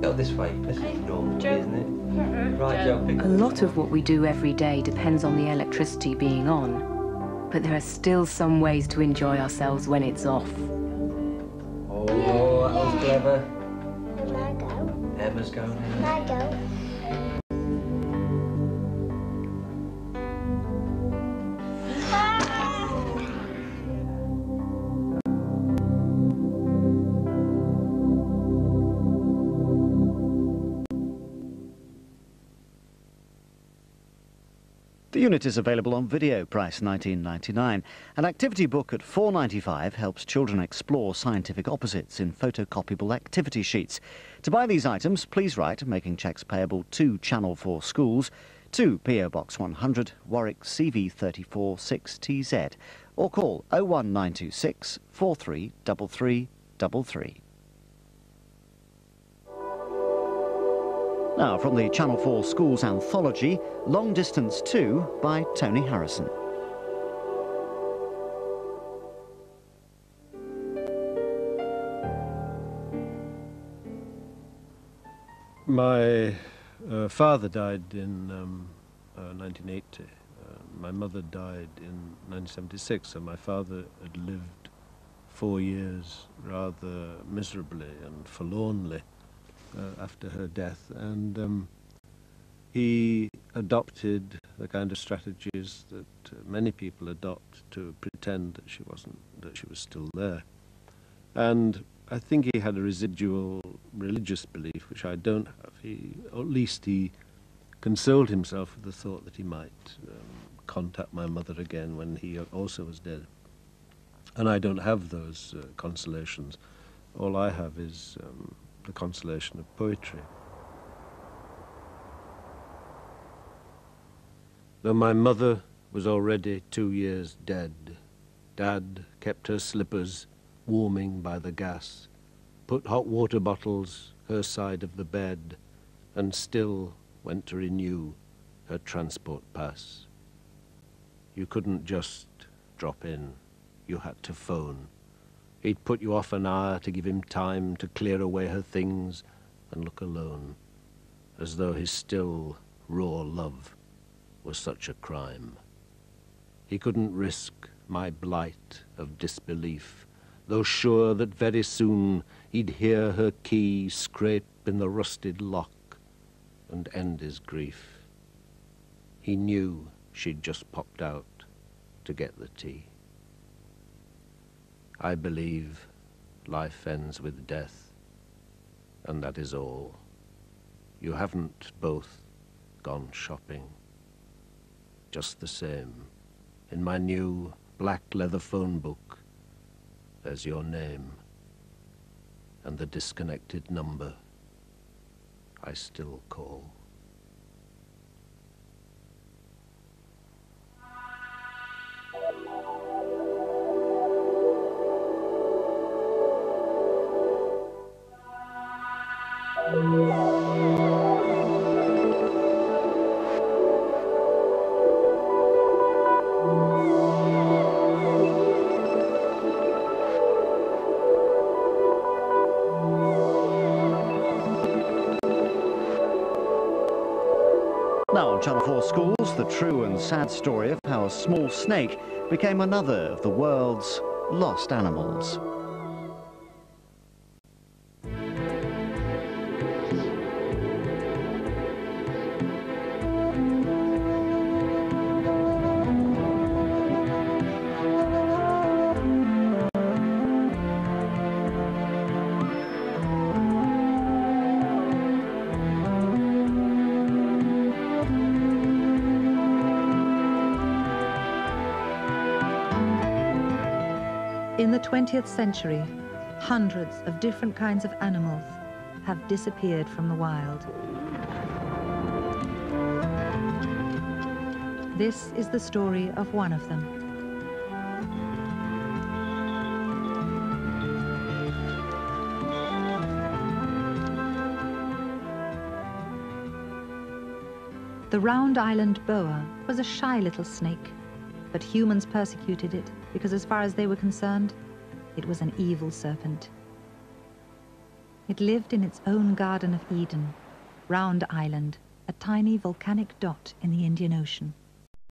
go this way. This is normal, isn't it? Right, Joe, pick up A lot of what we do every day depends on the electricity being on, but there are still some ways to enjoy ourselves when it's off. Oh, that was clever. My go. Emma's going. My go. The unit is available on video, price $19.99. An activity book at $4.95 helps children explore scientific opposites in photocopyable activity sheets. To buy these items, please write, making cheques payable to Channel 4 Schools, to PO Box 100, Warwick CV 34 6TZ, or call 01926 433333. Now, from the Channel 4 Schools anthology, Long Distance 2 by Tony Harrison. My father died in 1980. My mother died in 1976, so my father had lived 4 years rather miserably and forlornly after her death, and he adopted the kind of strategies that many people adopt to pretend that she was still there. And I think he had a residual religious belief, which I don't have. Or at least he consoled himself with the thought that he might contact my mother again when he also was dead. And I don't have those consolations. All I have is the consolation of poetry. Though my mother was already 2 years dead, Dad kept her slippers warming by the gas, put hot water bottles her side of the bed, and still went to renew her transport pass. You couldn't just drop in, you had to phone. He'd put you off an hour to give him time to clear away her things and look alone, as though his still, raw love was such a crime. He couldn't risk my blight of disbelief, though sure that very soon he'd hear her key scrape in the rusted lock and end his grief. He knew she'd just popped out to get the tea. I believe life ends with death, and that is all. You haven't both gone shopping. Just the same, in my new black leather phone book, there's your name and the disconnected number I still call. Now on Channel 4 Schools, the true and sad story of how a small snake became another of the world's lost animals. In the 20th century, hundreds of different kinds of animals have disappeared from the wild. This is the story of one of them. The round Island Boa was a shy little snake, but humans persecuted it because, as far as they were concerned, it was an evil serpent. It lived in its own Garden of Eden, Round Island, a tiny volcanic dot in the Indian Ocean.